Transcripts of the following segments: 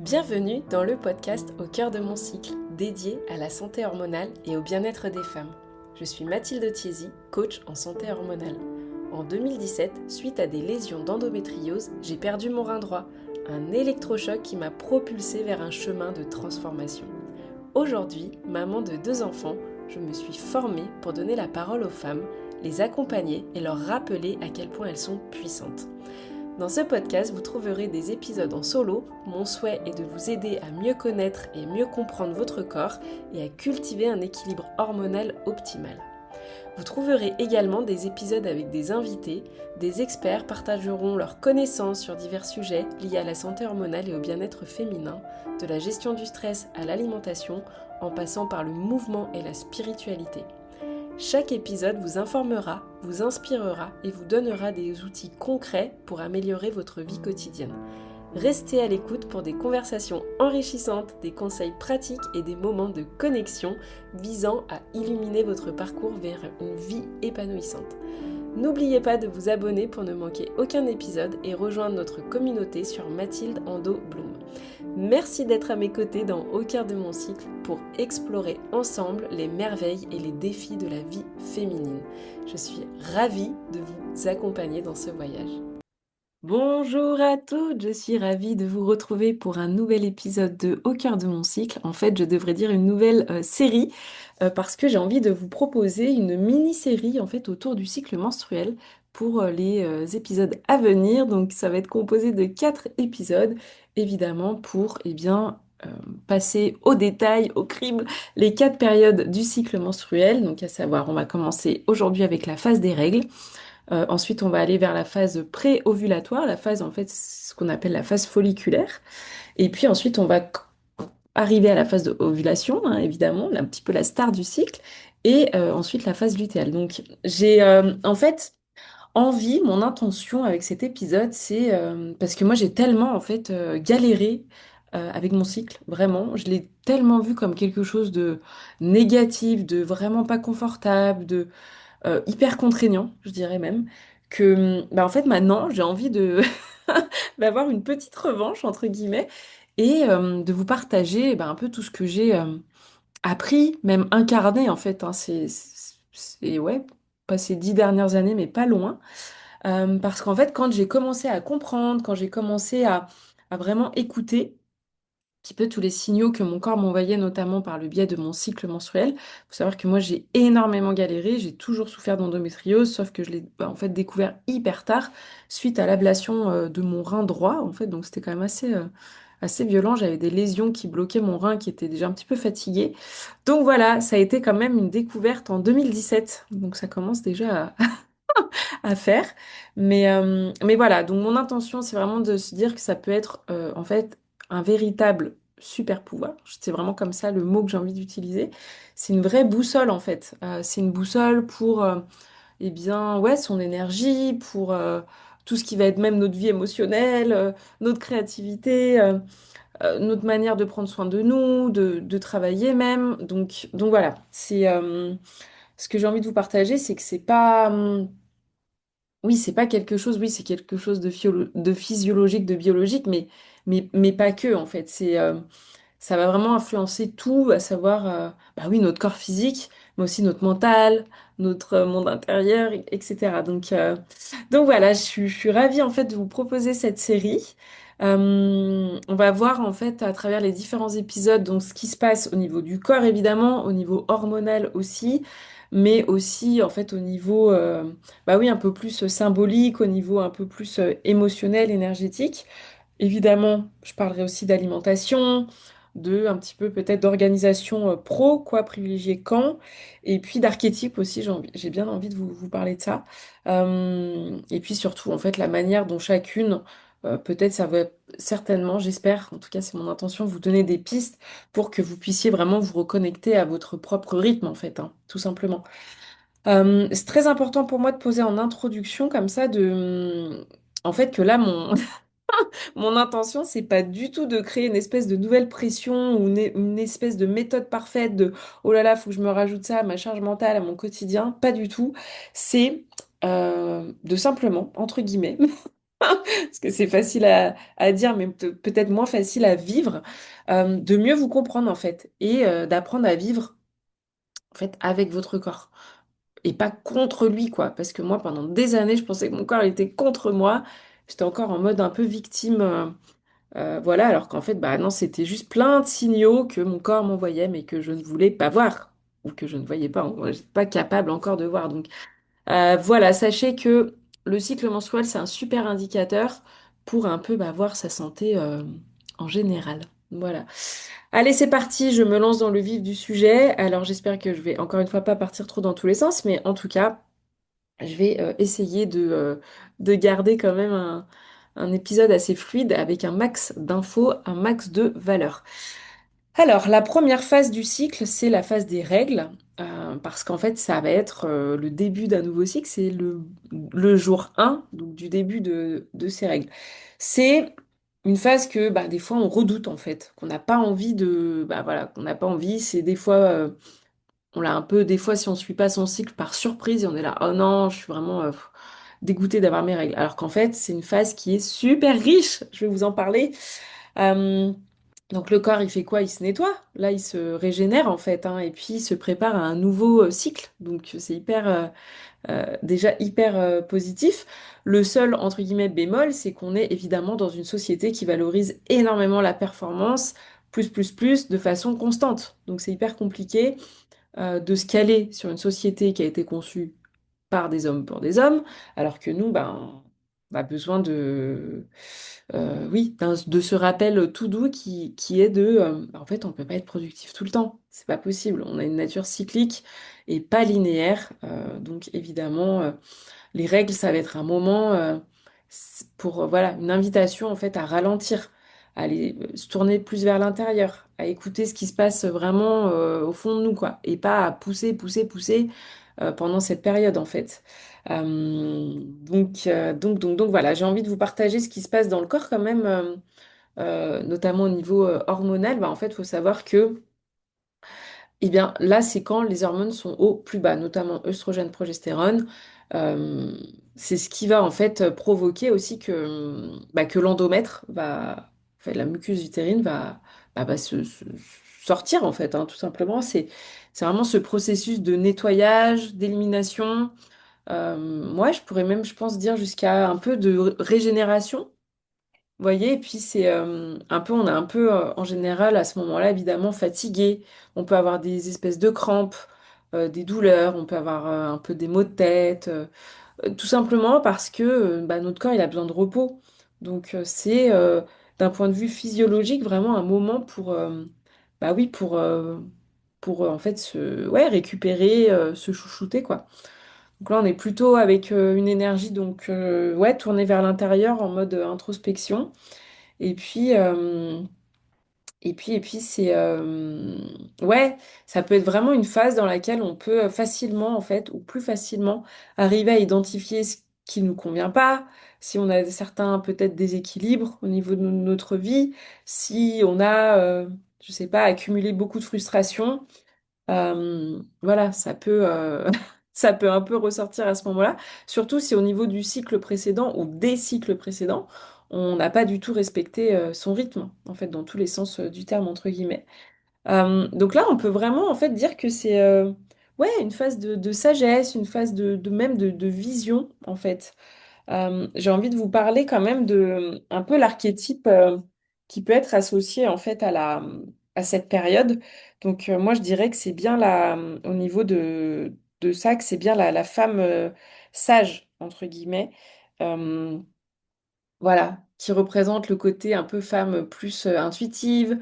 Bienvenue dans le podcast Au cœur de mon cycle, dédié à la santé hormonale et au bien-être des femmes. Je suis Mathilde Thiésy, coach en santé hormonale. En 2017, suite à des lésions d'endométriose, j'ai perdu mon rein droit, un électrochoc qui m'a propulsée vers un chemin de transformation. Aujourd'hui, maman de 2 enfants, je me suis formée pour donner la parole aux femmes, les accompagner et leur rappeler à quel point elles sont puissantes. Dans ce podcast, vous trouverez des épisodes en solo. Mon souhait est de vous aider à mieux connaître et mieux comprendre votre corps et à cultiver un équilibre hormonal optimal. Vous trouverez également des épisodes avec des invités. Des experts partageront leurs connaissances sur divers sujets liés à la santé hormonale et au bien-être féminin, de la gestion du stress à l'alimentation, en passant par le mouvement et la spiritualité. Chaque épisode vous informera, vous inspirera et vous donnera des outils concrets pour améliorer votre vie quotidienne. Restez à l'écoute pour des conversations enrichissantes, des conseils pratiques et des moments de connexion visant à illuminer votre parcours vers une vie épanouissante. N'oubliez pas de vous abonner pour ne manquer aucun épisode et rejoindre notre communauté sur Mathilde Ando Bloom. Merci d'être à mes côtés dans Au cœur de mon cycle pour explorer ensemble les merveilles et les défis de la vie féminine. Je suis ravie de vous accompagner dans ce voyage. Bonjour à toutes, je suis ravie de vous retrouver pour un nouvel épisode de Au cœur de mon cycle. En fait, je devrais dire une nouvelle série parce que j'ai envie de vous proposer une mini-série en fait autour du cycle menstruel pour les épisodes à venir. Donc ça va être composé de 4 épisodes, évidemment pour passer au détail, au crible, les 4 périodes du cycle menstruel. Donc à savoir, on va commencer aujourd'hui avec la phase des règles. Ensuite, on va aller vers la phase pré-ovulatoire, la phase en fait, ce qu'on appelle la phase folliculaire. Et puis ensuite, on va arriver à la phase d'ovulation, hein, évidemment, un petit peu la star du cycle. Et ensuite, la phase lutéale. Donc, j'ai en fait envie, mon intention avec cet épisode, c'est parce que moi, j'ai tellement en fait galéré avec mon cycle, vraiment. Je l'ai tellement vu comme quelque chose de négatif, de vraiment pas confortable, de hyper contraignant, je dirais même, que bah, en fait maintenant j'ai envie de d'avoir une petite revanche entre guillemets et de vous partager bah, un peu tout ce que j'ai appris, même incarné en fait, hein. Ouais, pas ces 10 dernières années, mais pas loin. Parce qu'en fait, quand j'ai commencé à comprendre, quand j'ai commencé à vraiment écouter, petit peu tous les signaux que mon corps m'envoyait, notamment par le biais de mon cycle menstruel. Faut savoir que moi, j'ai énormément galéré, j'ai toujours souffert d'endométriose, sauf que je l'ai en fait découvert hyper tard, suite à l'ablation de mon rein droit, en fait. Donc c'était quand même assez violent. J'avais des lésions qui bloquaient mon rein, qui était déjà un petit peu fatigué. Donc voilà, ça a été quand même une découverte en 2017. Donc ça commence déjà à faire. Mais voilà, donc mon intention, c'est vraiment de se dire que ça peut être en fait un véritable super pouvoir. C'est vraiment comme ça le mot que j'ai envie d'utiliser. C'est une vraie boussole en fait. C'est une boussole pour eh bien, ouais, son énergie, pour tout ce qui va être même notre vie émotionnelle, notre créativité, notre manière de prendre soin de nous, de travailler même. Donc voilà, c'est ce que j'ai envie de vous partager, c'est que c'est pas. Oui, c'est pas quelque chose, oui, c'est quelque chose de physiologique, de biologique, mais pas que, en fait. Ça va vraiment influencer tout, à savoir, bah oui, notre corps physique, mais aussi notre mental, notre monde intérieur, etc. Donc voilà, je suis ravie, en fait, de vous proposer cette série. On va voir, en fait, à travers les différents épisodes, donc, ce qui se passe au niveau du corps, évidemment, au niveau hormonal aussi, mais aussi, en fait, au niveau bah oui, un peu plus symbolique, au niveau un peu plus émotionnel, énergétique. Évidemment, je parlerai aussi d'alimentation, de un petit peu peut-être d'organisation pro, quoi, privilégier quand, et puis d'archétype aussi, j'ai bien envie de vous parler de ça. Et puis surtout, en fait, la manière dont chacune, peut-être ça va certainement, j'espère, en tout cas c'est mon intention, vous donner des pistes pour que vous puissiez vraiment vous reconnecter à votre propre rythme, en fait, hein, tout simplement. C'est très important pour moi de poser en introduction comme ça en fait que là mon intention c'est pas du tout de créer une espèce de nouvelle pression ou une espèce de méthode parfaite de oh là là faut que je me rajoute ça à ma charge mentale à mon quotidien, pas du tout. C'est de simplement entre guillemets parce que c'est facile à dire, mais peut-être moins facile à vivre, de mieux vous comprendre en fait et d'apprendre à vivre en fait avec votre corps et pas contre lui quoi. Parce que moi, pendant des années, je pensais que mon corps il était contre moi. J'étais encore en mode un peu victime, voilà, alors qu'en fait, bah non, c'était juste plein de signaux que mon corps m'envoyait, mais que je ne voulais pas voir ou que je ne voyais pas, j'étais pas capable encore de voir. Donc voilà, sachez que le cycle menstruel, c'est un super indicateur pour un peu bah, voir sa santé en général. Voilà. Allez, c'est parti, je me lance dans le vif du sujet. Alors j'espère que je vais encore une fois pas partir trop dans tous les sens, mais en tout cas, je vais essayer de garder quand même un épisode assez fluide avec un max d'infos, un max de valeur. Alors, la première phase du cycle, c'est la phase des règles, parce qu'en fait, ça va être le début d'un nouveau cycle, c'est le jour 1 donc du début de ces règles. C'est une phase que bah, des fois on redoute en fait, qu'on n'a pas envie de... Bah voilà, qu'on n'a pas envie, c'est des fois, on l'a un peu, des fois si on suit pas son cycle par surprise, et on est là, oh non, je suis vraiment dégoûtée d'avoir mes règles. Alors qu'en fait, c'est une phase qui est super riche, je vais vous en parler. Euh, donc le corps, il fait quoi? Il se nettoie. Là, il se régénère en fait, hein, et puis il se prépare à un nouveau cycle. Donc c'est hyper, déjà hyper positif. Le seul entre guillemets bémol, c'est qu'on est évidemment dans une société qui valorise énormément la performance, plus, de façon constante. Donc c'est hyper compliqué de se caler sur une société qui a été conçue par des hommes pour des hommes, alors que nous, ben, on a besoin de, oui, de ce rappel tout doux qui est de, en fait, on peut pas être productif tout le temps, c'est pas possible. On a une nature cyclique et pas linéaire, donc évidemment, les règles, ça va être un moment pour, voilà, une invitation en fait à ralentir, à aller se tourner plus vers l'intérieur, à écouter ce qui se passe vraiment au fond de nous, quoi, et pas à pousser pendant cette période en fait. Donc voilà, j'ai envie de vous partager ce qui se passe dans le corps quand même, notamment au niveau hormonal. Bah, en fait, il faut savoir que eh bien, là, c'est quand les hormones sont au plus bas, notamment œstrogène, progestérone. Euh, c'est ce qui va en fait provoquer aussi que l'endomètre va, en fait, la muqueuse utérine va se sortir en fait, hein, tout simplement. C'est vraiment ce processus de nettoyage, d'élimination. Moi, je pourrais même, je pense, dire jusqu'à un peu de régénération. Vous voyez, et puis c'est un peu, on est un peu en général à ce moment-là évidemment fatigué. On peut avoir des espèces de crampes, des douleurs, on peut avoir un peu des maux de tête, tout simplement parce que bah, notre corps il a besoin de repos. Donc c'est d'un point de vue physiologique vraiment un moment pour, bah oui, pour en fait ouais, récupérer, se chouchouter quoi. Donc là on est plutôt avec une énergie donc ouais tournée vers l'intérieur en mode introspection. Et puis, et puis c'est... ouais, ça peut être vraiment une phase dans laquelle on peut facilement, en fait, ou plus facilement, arriver à identifier ce qui nous convient pas, si on a certains, peut-être, déséquilibres au niveau de notre vie, si on a, je sais pas, accumulé beaucoup de frustration. Voilà, ça peut, ça peut un peu ressortir à ce moment-là, surtout si au niveau du cycle précédent ou des cycles précédents, on n'a pas du tout respecté son rythme, en fait, dans tous les sens du terme, entre guillemets. Donc là, on peut vraiment, en fait, dire que c'est ouais, une phase de sagesse, une phase même de vision, en fait. J'ai envie de vous parler quand même de un peu l'archétype qui peut être associé en fait à cette période. Donc moi je dirais que c'est bien au niveau de ça, que c'est bien la femme sage, entre guillemets. Euh, voilà, qui représente le côté un peu femme plus intuitive,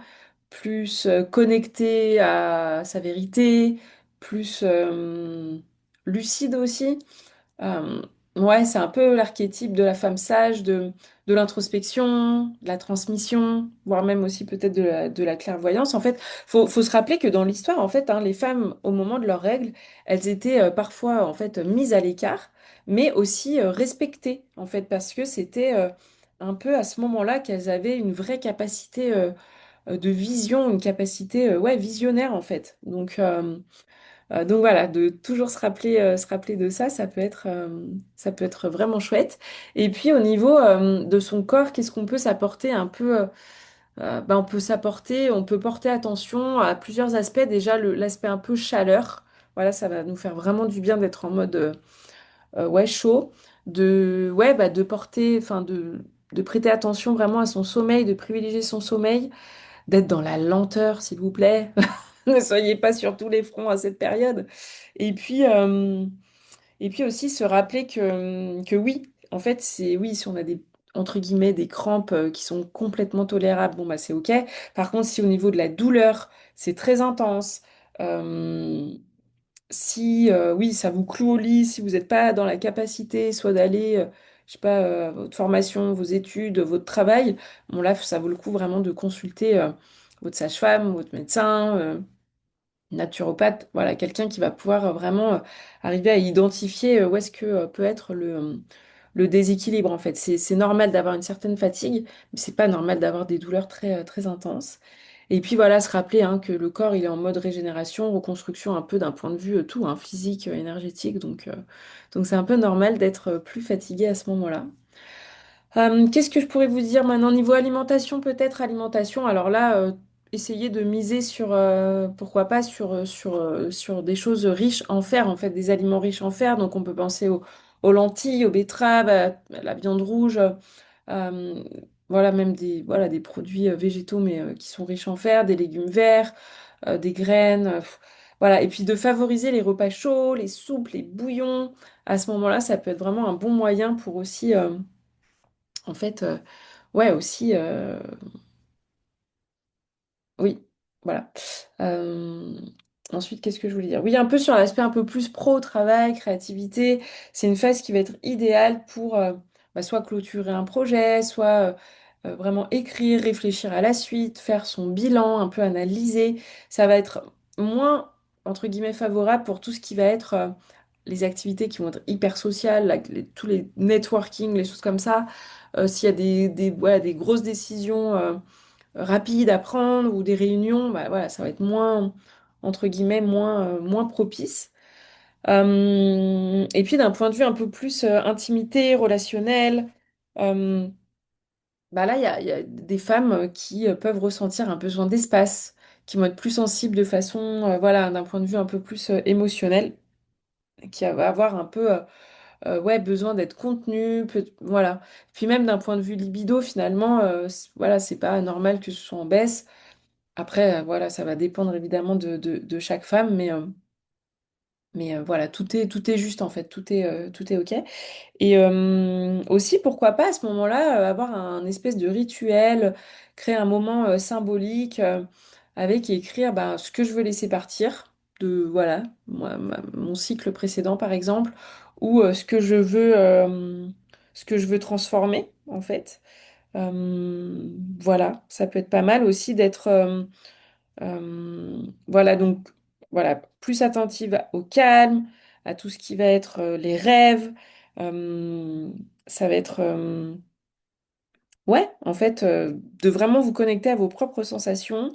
plus connectée à sa vérité, plus lucide aussi. Euh, ouais, c'est un peu l'archétype de la femme sage, de l'introspection, de la transmission, voire même aussi peut-être de la clairvoyance. En fait, faut se rappeler que dans l'histoire, en fait, hein, les femmes, au moment de leurs règles, elles étaient parfois en fait mises à l'écart, mais aussi respectées, en fait, parce que c'était un peu à ce moment-là qu'elles avaient une vraie capacité de vision, une capacité ouais, visionnaire, en fait. Donc, Donc voilà, de toujours se rappeler de ça, ça peut être vraiment chouette. Et puis au niveau de son corps, qu'est-ce qu'on peut s'apporter un peu on peut s'apporter, on peut porter attention à plusieurs aspects. Déjà, l'aspect un peu chaleur. Voilà, ça va nous faire vraiment du bien d'être en mode ouais, chaud. De porter, de prêter attention vraiment à son sommeil, de privilégier son sommeil, d'être dans la lenteur, s'il vous plaît. Ne soyez pas sur tous les fronts à cette période. Et puis, euh, et puis aussi se rappeler que oui, en fait, c'est oui, si on a des entre guillemets des crampes qui sont complètement tolérables, bon bah c'est ok. Par contre, si au niveau de la douleur, c'est très intense, euh, si oui, ça vous cloue au lit, si vous n'êtes pas dans la capacité soit d'aller, je sais pas, votre formation, vos études, votre travail, bon là, ça vaut le coup vraiment de consulter votre sage-femme, votre médecin. Naturopathe, voilà, quelqu'un qui va pouvoir vraiment arriver à identifier où est-ce que peut être le déséquilibre en fait. C'est normal d'avoir une certaine fatigue, mais c'est pas normal d'avoir des douleurs très intenses. Et puis voilà, se rappeler hein, que le corps il est en mode régénération, reconstruction un peu d'un point de vue tout, hein, physique, énergétique, donc c'est un peu normal d'être plus fatigué à ce moment-là. Qu'est-ce que je pourrais vous dire maintenant? Niveau alimentation, peut-être alimentation. Alors là, essayez de miser sur, pourquoi pas, sur des choses riches en fer, en fait, des aliments riches en fer. Donc on peut penser aux lentilles, aux betteraves, à la viande rouge, euh, voilà, même des produits végétaux, mais qui sont riches en fer, des légumes verts, des graines. Voilà. Et puis de favoriser les repas chauds, les soupes, les bouillons. À ce moment-là, ça peut être vraiment un bon moyen pour aussi en fait, ouais, aussi, oui, voilà. Euh, Ensuite, qu'est-ce que je voulais dire? Oui, un peu sur l'aspect un peu plus pro, travail, créativité. C'est une phase qui va être idéale pour soit clôturer un projet, soit vraiment écrire, réfléchir à la suite, faire son bilan, un peu analyser. Ça va être moins, entre guillemets, favorable pour tout ce qui va être les activités qui vont être hyper sociales, tous les networking, les choses comme ça. S'il y a des grosses décisions rapides à prendre ou des réunions, bah, voilà, ça va être moins, entre guillemets, moins propice. Et puis d'un point de vue un peu plus intimité, relationnel, euh, bah là, il y a des femmes qui peuvent ressentir un besoin d'espace, qui vont être plus sensibles de façon, voilà, d'un point de vue un peu plus émotionnel, qui va avoir un peu ouais, besoin d'être contenues, voilà. Puis même d'un point de vue libido, finalement, voilà, c'est pas normal que ce soit en baisse. Après, voilà, ça va dépendre évidemment de chaque femme, mais voilà, tout est juste en fait, tout est OK. Et aussi, pourquoi pas à ce moment-là, avoir un espèce de rituel, créer un moment symbolique avec et écrire bah, ce que je veux laisser partir de, voilà, mon cycle précédent par exemple, ou ce que je veux transformer en fait. Voilà, ça peut être pas mal aussi d'être voilà, donc voilà, plus attentive au calme, à tout ce qui va être les rêves. Euh, Ça va être, ouais, en fait, de vraiment vous connecter à vos propres sensations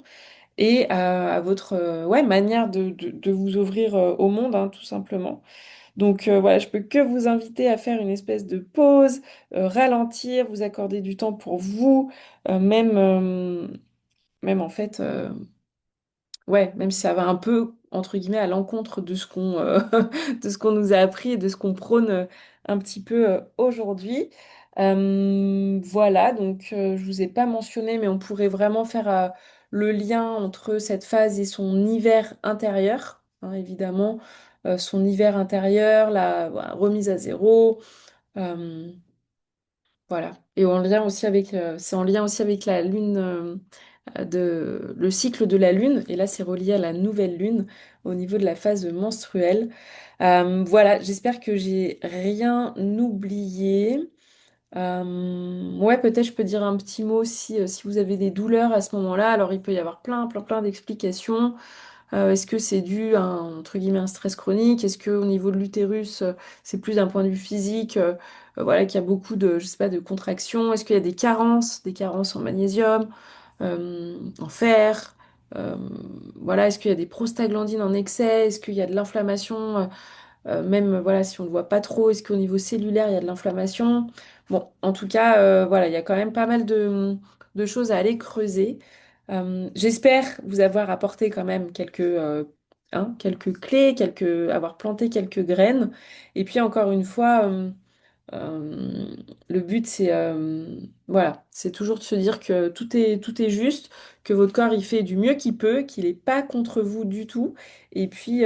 et à votre ouais, manière de vous ouvrir au monde, hein, tout simplement. Donc voilà, je peux que vous inviter à faire une espèce de pause, ralentir, vous accorder du temps pour vous, même en fait. Ouais, même si ça va un peu, entre guillemets, à l'encontre de ce qu'on de ce qu'on nous a appris et de ce qu'on prône un petit peu aujourd'hui. Voilà, donc je vous ai pas mentionné, mais on pourrait vraiment faire le lien entre cette phase et son hiver intérieur, hein, évidemment. Son hiver intérieur, la voilà, remise à zéro. euh, voilà. Et en lien aussi avec, c'est en lien aussi avec la lune, le cycle de la lune. Et là, c'est relié à la nouvelle lune au niveau de la phase menstruelle. Voilà, j'espère que j'ai rien oublié. Ouais, peut-être je peux dire un petit mot si vous avez des douleurs à ce moment-là. Alors, il peut y avoir plein d'explications. Est-ce que c'est dû à entre guillemets, un stress chronique? Est-ce que au niveau de l'utérus, c'est plus d'un point de vue physique, voilà, qu'il y a beaucoup de, je sais pas, de contractions? Est-ce qu'il y a des carences en magnésium, en fer? Euh, voilà, est-ce qu'il y a des prostaglandines en excès? Est-ce qu'il y a de l'inflammation? Même voilà, si on ne le voit pas trop, est-ce qu'au niveau cellulaire, il y a de l'inflammation? Bon, en tout cas, voilà, il y a quand même pas mal de choses à aller creuser. J'espère vous avoir apporté quand même quelques clés, avoir planté quelques graines. Et puis encore une fois, euh, le but, voilà, c'est toujours de se dire que tout est juste, que votre corps, il fait du mieux qu'il peut, qu'il n'est pas contre vous du tout. Et puis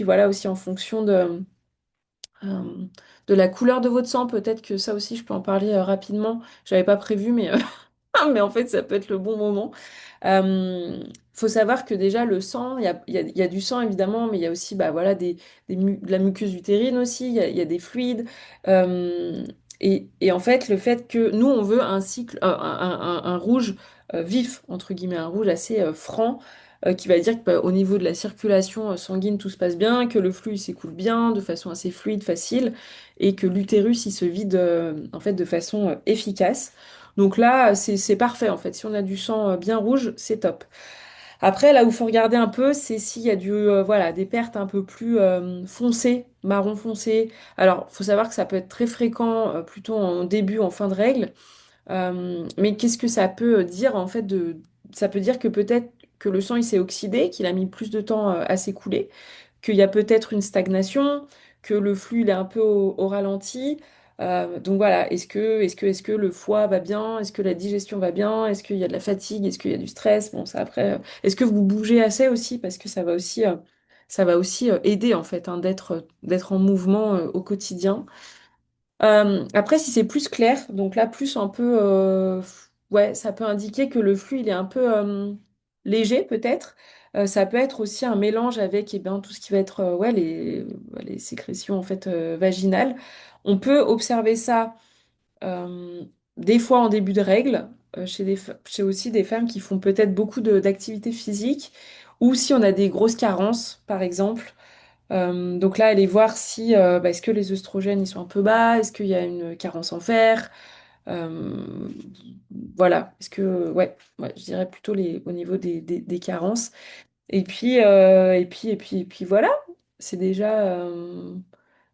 voilà, aussi en fonction euh, de la couleur de votre sang, peut-être que ça aussi, je peux en parler rapidement. J'avais pas prévu, mais, mais en fait, ça peut être le bon moment. Euh, faut savoir que déjà, le sang, il y a du sang évidemment, mais il y a aussi bah, voilà, de la muqueuse utérine aussi, il y a des fluides. Euh, et en fait, le fait que nous, on veut un cycle, un rouge vif, entre guillemets, un rouge assez franc, qui va dire que bah, au niveau de la circulation sanguine, tout se passe bien, que le flux il s'écoule bien, de façon assez fluide, facile, et que l'utérus, il se vide en fait de façon efficace. Donc là, c'est parfait en fait. Si on a du sang bien rouge, c'est top. Après, là où il faut regarder un peu, c'est s'il y a voilà, des pertes un peu plus foncées, marron foncé. Alors, faut savoir que ça peut être très fréquent plutôt en début, en fin de règle. Mais qu'est-ce que ça peut dire en fait Ça peut dire que peut-être que le sang il s'est oxydé, qu'il a mis plus de temps à s'écouler, qu'il y a peut-être une stagnation, que le flux il est un peu au ralenti. Donc voilà, est-ce que le foie va bien? Est-ce que la digestion va bien? Est-ce qu'il y a de la fatigue? Est-ce qu'il y a du stress? Bon, ça après. Est-ce que vous bougez assez aussi? Parce que ça va aussi aider en fait hein, d'être en mouvement au quotidien. Après, si c'est plus clair, donc là, plus un peu, ouais, ça peut indiquer que le flux, il est un peu léger, peut-être. Ça peut être aussi un mélange avec eh ben, tout ce qui va être ouais, les sécrétions en fait, vaginales. On peut observer ça euh, des fois en début de règle, chez aussi des femmes qui font peut-être beaucoup d'activités physiques, ou si on a des grosses carences, par exemple. Donc là, aller voir si bah, est-ce que les œstrogènes ils sont un peu bas, est-ce qu'il y a une carence en fer, euh, voilà, est-ce que ouais, je dirais plutôt au niveau des carences. Et puis voilà, c'est déjà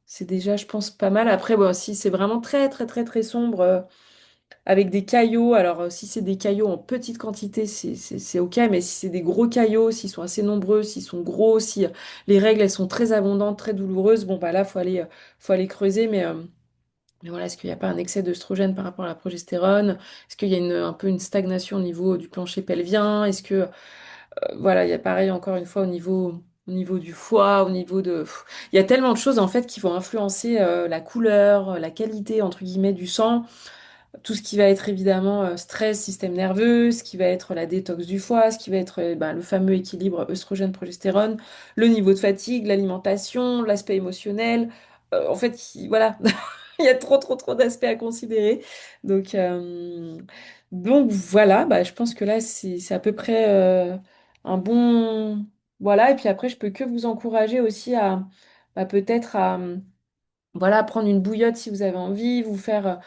c'est déjà je pense pas mal. Après bon, si c'est vraiment très très très très sombre avec des caillots, alors si c'est des caillots en petite quantité, c'est ok, mais si c'est des gros caillots, s'ils sont assez nombreux, s'ils sont gros, si les règles elles sont très abondantes, très douloureuses, bon bah là faut aller creuser, mais voilà, est-ce qu'il n'y a pas un excès d'œstrogène par rapport à la progestérone? Est-ce qu'il y a un peu une stagnation au niveau du plancher pelvien? Est-ce que voilà, il y a pareil encore une fois au niveau du foie, au niveau de... Il y a tellement de choses en fait qui vont influencer la couleur, la qualité entre guillemets du sang. Tout ce qui va être évidemment stress, système nerveux, ce qui va être la détox du foie, ce qui va être ben, le fameux équilibre œstrogène-progestérone, le niveau de fatigue, l'alimentation, l'aspect émotionnel. En fait, voilà, il y a trop, trop, trop d'aspects à considérer. Donc, euh, donc voilà, bah, je pense que là, c'est à peu près un bon... Voilà, et puis après, je peux que vous encourager aussi à peut-être à voilà, prendre une bouillotte si vous avez envie, vous faire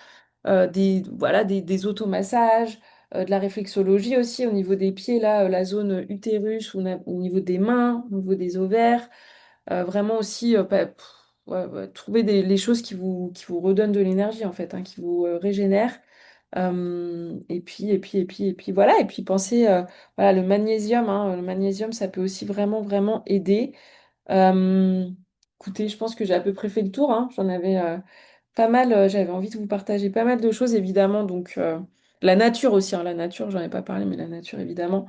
voilà, des automassages, de la réflexologie aussi au niveau des pieds, là, la zone utérus, au niveau des mains, au niveau des ovaires. Vraiment aussi, ouais, ouais, trouver les choses qui vous redonnent de l'énergie, en fait, hein, qui vous régénèrent. Et puis voilà, et puis pensez, voilà, le magnésium, hein, le magnésium, ça peut aussi vraiment, vraiment aider. Euh, Écoutez, je pense que j'ai à peu près fait le tour, hein. J'en avais pas mal, j'avais envie de vous partager pas mal de choses, évidemment. Donc, la nature aussi, hein, la nature, j'en ai pas parlé, mais la nature, évidemment.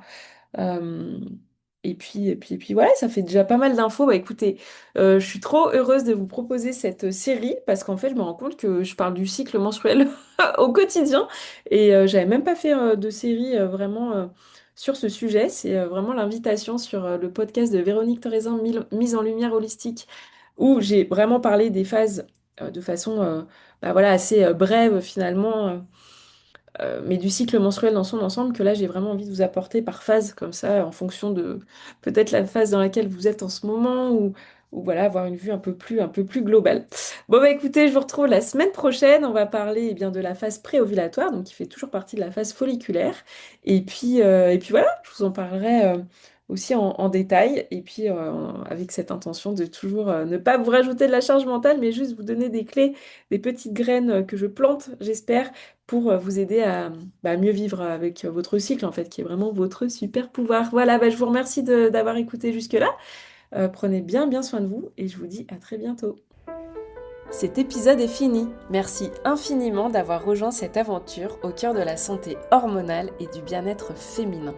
Euh, et puis voilà, ça fait déjà pas mal d'infos. Bah, écoutez, je suis trop heureuse de vous proposer cette série parce qu'en fait, je me rends compte que je parle du cycle menstruel au quotidien et j'avais même pas fait de série vraiment sur ce sujet. C'est vraiment l'invitation sur le podcast de Véronique Thorezin, Mise en lumière holistique, où j'ai vraiment parlé des phases de façon bah, voilà, assez brève finalement. Mais du cycle menstruel dans son ensemble, que là j'ai vraiment envie de vous apporter par phase, comme ça, en fonction de peut-être la phase dans laquelle vous êtes en ce moment, voilà, avoir une vue un peu plus globale. Bon bah écoutez, je vous retrouve la semaine prochaine. On va parler bien de la phase préovulatoire, donc qui fait toujours partie de la phase folliculaire. Et puis voilà, je vous en parlerai aussi en détail. Et puis avec cette intention de toujours ne pas vous rajouter de la charge mentale, mais juste vous donner des clés, des petites graines que je plante, j'espère, pour vous aider à mieux vivre avec votre cycle, en fait, qui est vraiment votre super pouvoir. Voilà, bah, je vous remercie d'avoir écouté jusque-là. Prenez bien soin de vous et je vous dis à très bientôt. Cet épisode est fini. Merci infiniment d'avoir rejoint cette aventure au cœur de la santé hormonale et du bien-être féminin.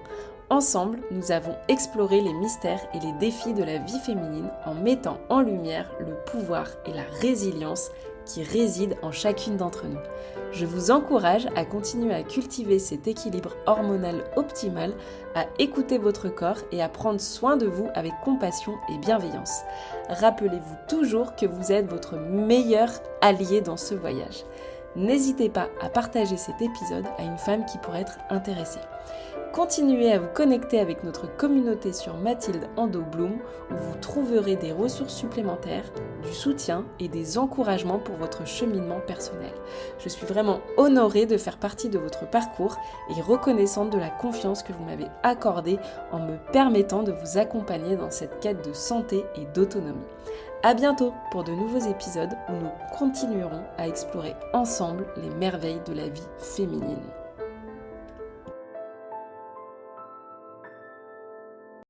Ensemble, nous avons exploré les mystères et les défis de la vie féminine en mettant en lumière le pouvoir et la résilience qui résident en chacune d'entre nous. Je vous encourage à continuer à cultiver cet équilibre hormonal optimal, à écouter votre corps et à prendre soin de vous avec compassion et bienveillance. Rappelez-vous toujours que vous êtes votre meilleur allié dans ce voyage. N'hésitez pas à partager cet épisode à une femme qui pourrait être intéressée. Continuez à vous connecter avec notre communauté sur Mathilde Ando Bloom où vous trouverez des ressources supplémentaires, du soutien et des encouragements pour votre cheminement personnel. Je suis vraiment honorée de faire partie de votre parcours et reconnaissante de la confiance que vous m'avez accordée en me permettant de vous accompagner dans cette quête de santé et d'autonomie. À bientôt pour de nouveaux épisodes où nous continuerons à explorer ensemble les merveilles de la vie féminine.